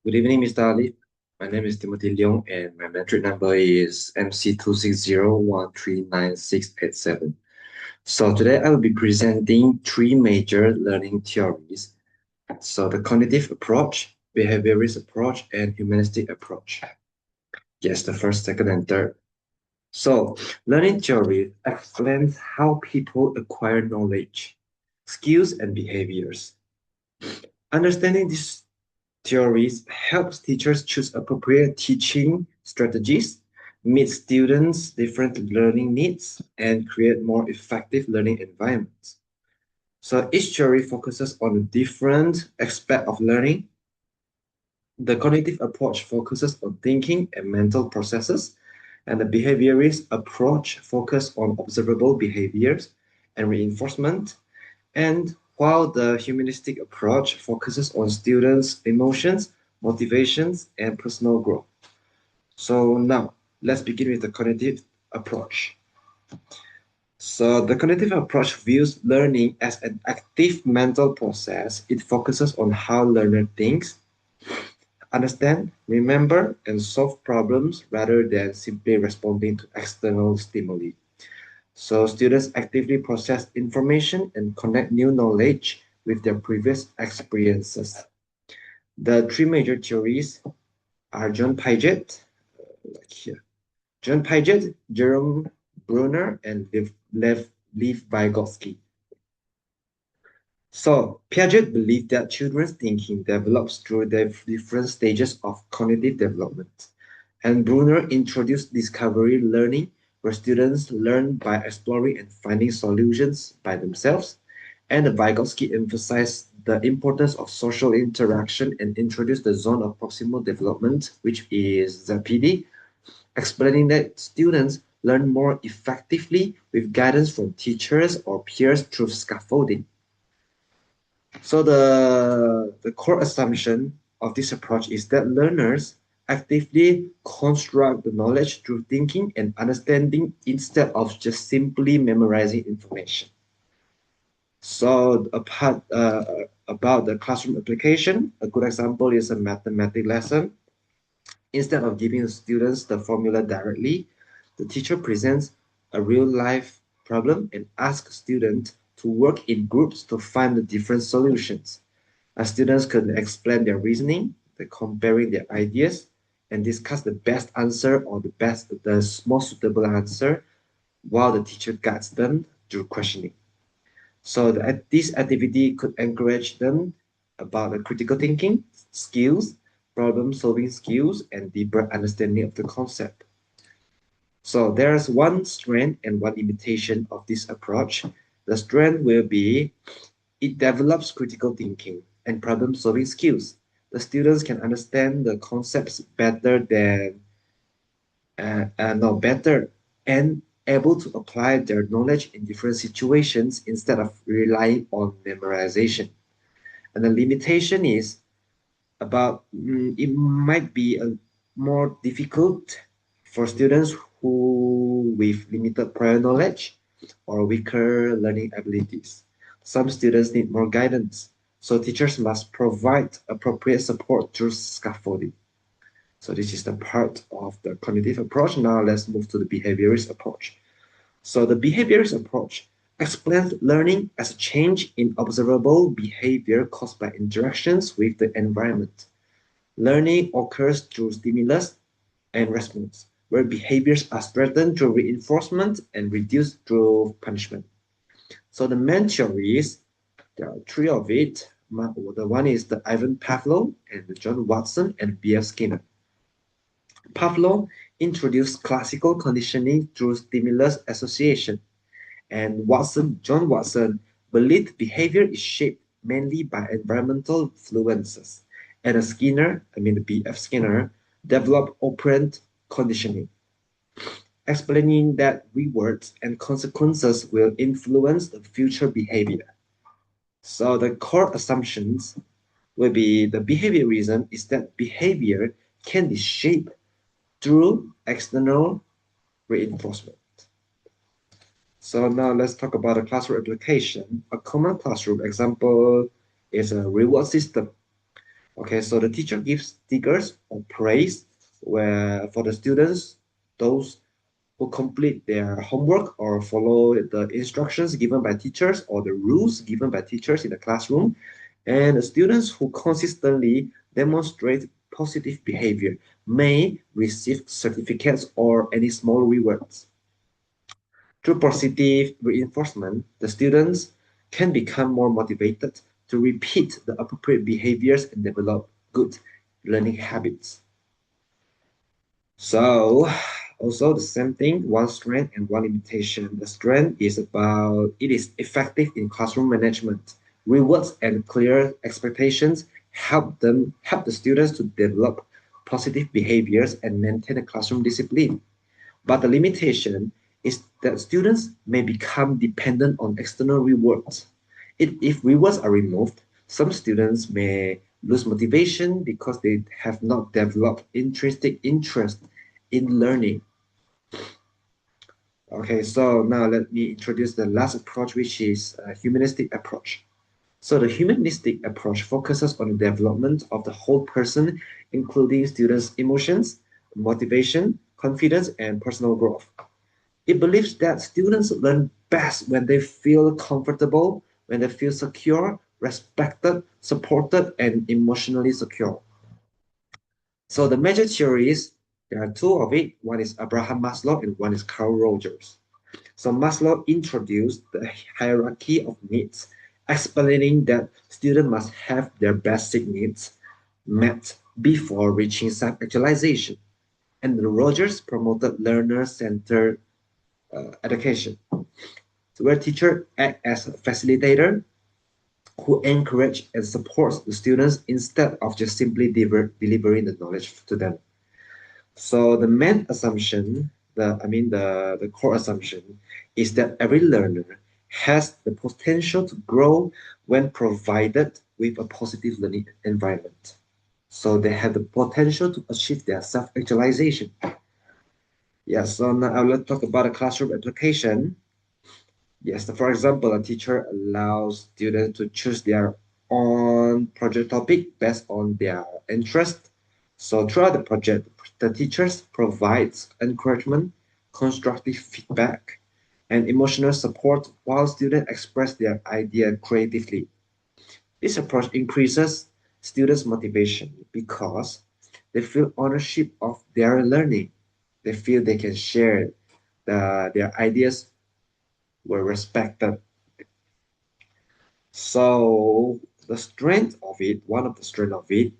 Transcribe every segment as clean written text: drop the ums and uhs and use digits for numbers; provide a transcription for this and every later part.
Good evening, Mr. Ali. My name is Timothy Leong, and my metric number is MC-0239687. So today I will be presenting three major learning theories. So the cognitive approach, behaviorist approach, and humanistic approach. Yes, the first, second, and third. So learning theory explains how people acquire knowledge, skills, and behaviors. Understanding these theories helps teachers choose appropriate teaching strategies, meet students' different learning needs, and create more effective learning environments. So each theory focuses on a different aspect of learning. The cognitive approach focuses on thinking and mental processes, and the behaviorist approach focuses on observable behaviors and reinforcement. And while the humanistic approach focuses on students' emotions, motivations, and personal growth. So now let's begin with the cognitive approach. So the cognitive approach views learning as an active mental process. It focuses on how learner thinks, understand, remember, and solve problems rather than simply responding to external stimuli. So students actively process information and connect new knowledge with their previous experiences. The three major theories are John Piaget, like here, John Piaget, Jerome Bruner, and Lev Vygotsky. So Piaget believed that children's thinking develops through the different stages of cognitive development. And Bruner introduced discovery learning, where students learn by exploring and finding solutions by themselves. And Vygotsky emphasized the importance of social interaction and introduced the zone of proximal development, which is ZPD, explaining that students learn more effectively with guidance from teachers or peers through scaffolding. So the core assumption of this approach is that learners actively construct the knowledge through thinking and understanding instead of just simply memorizing information. So about the classroom application, a good example is a mathematics lesson. Instead of giving students the formula directly, the teacher presents a real life problem and asks students to work in groups to find the different solutions. Students can explain their reasoning, comparing their ideas, and discuss the best answer or the most suitable answer while the teacher guides them through questioning. So this activity could encourage them about the critical thinking skills, problem solving skills, and deeper understanding of the concept. So there's one strength and one limitation of this approach. The strength will be it develops critical thinking and problem solving skills. The students can understand the concepts better than no better and able to apply their knowledge in different situations instead of relying on memorization. And the limitation is about it might be a more difficult for students who with limited prior knowledge or weaker learning abilities. Some students need more guidance, so teachers must provide appropriate support through scaffolding. So this is the part of the cognitive approach. Now let's move to the behaviorist approach. So the behaviorist approach explains learning as a change in observable behavior caused by interactions with the environment. Learning occurs through stimulus and response, where behaviors are strengthened through reinforcement and reduced through punishment. So the main theories, there are three of it. The one is the Ivan Pavlov and the John Watson and B.F. Skinner. Pavlov introduced classical conditioning through stimulus association, and John Watson, believed behavior is shaped mainly by environmental influences. And the B.F. Skinner, developed operant conditioning, explaining that rewards and consequences will influence the future behavior. So the core assumptions will be the behaviorism is that behavior can be shaped through external reinforcement. So now let's talk about a classroom application. A common classroom example is a reward system. Okay, so the teacher gives stickers or praise where for the students, those who complete their homework or follow the instructions given by teachers or the rules given by teachers in the classroom, and the students who consistently demonstrate positive behavior may receive certificates or any small rewards. Through positive reinforcement, the students can become more motivated to repeat the appropriate behaviors and develop good learning habits. So, also the same thing, one strength and one limitation. The strength is about it is effective in classroom management. Rewards and clear expectations help the students to develop positive behaviors and maintain a classroom discipline. But the limitation is that students may become dependent on external rewards. If rewards are removed, some students may lose motivation because they have not developed intrinsic interest in learning. Okay, so now let me introduce the last approach, which is a humanistic approach. So the humanistic approach focuses on the development of the whole person, including students' emotions, motivation, confidence, and personal growth. It believes that students learn best when they feel comfortable, when they feel secure, respected, supported, and emotionally secure. So the major theories, there are two of it. One is Abraham Maslow and one is Carl Rogers. So Maslow introduced the hierarchy of needs, explaining that students must have their basic needs met before reaching self-actualization. And Rogers promoted learner-centered education, so where teacher act as a facilitator who encourage and supports the students instead of just simply delivering the knowledge to them. So the main assumption, the core assumption is that every learner has the potential to grow when provided with a positive learning environment. So they have the potential to achieve their self-actualization. Yeah, so now I will talk about a classroom application. Yes, for example, a teacher allows students to choose their own project topic based on their interest. So throughout the project, the teachers provides encouragement, constructive feedback, and emotional support while students express their idea creatively. This approach increases students' motivation because they feel ownership of their learning. They feel they can share their ideas were respected. So the strength of it, one of the strength of it,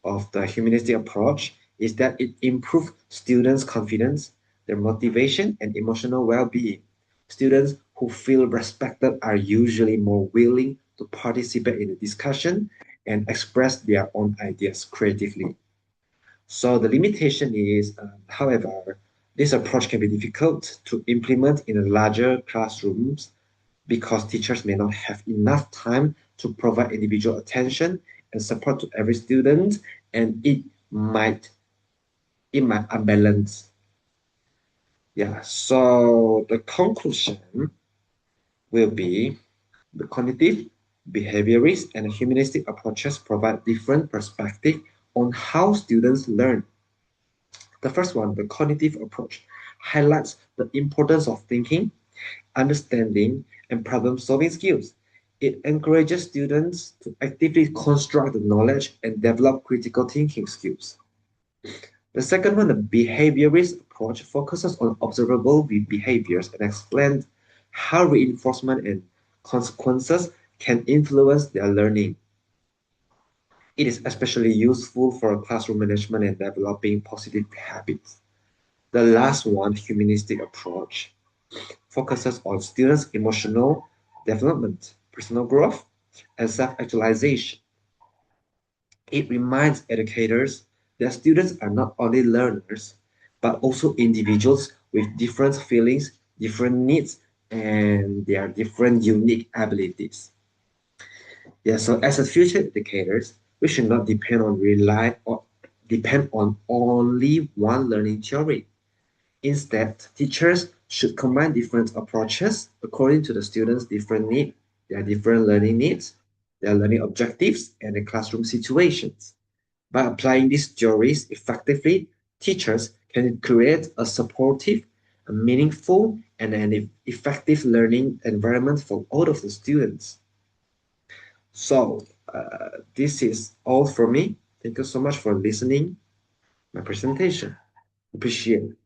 of the humanistic approach, is that it improves students' confidence, their motivation, and emotional well-being. Students who feel respected are usually more willing to participate in the discussion and express their own ideas creatively. So the limitation is, however, this approach can be difficult to implement in larger classrooms because teachers may not have enough time to provide individual attention and support to every student, and might it might unbalance. Yeah. So the conclusion will be the cognitive, behaviorist, and humanistic approaches provide different perspectives on how students learn. The first one, the cognitive approach, highlights the importance of thinking, understanding, and problem-solving skills. It encourages students to actively construct the knowledge and develop critical thinking skills. The second one, the behaviorist approach, focuses on observable behaviors and explains how reinforcement and consequences can influence their learning. It is especially useful for classroom management and developing positive habits. The last one, humanistic approach, focuses on students' emotional development, personal growth, and self-actualization. It reminds educators that students are not only learners, but also individuals with different feelings, different needs, and their different unique abilities. Yeah, so as a future educators, we should not depend on only one learning theory. Instead, teachers should combine different approaches according to the students' different needs, their different learning needs. their learning objectives, and the classroom situations. By applying these theories effectively, teachers can create a supportive, a meaningful, and an effective learning environment for all of the students. So, this is all from me. Thank you so much for listening my presentation. Appreciate it.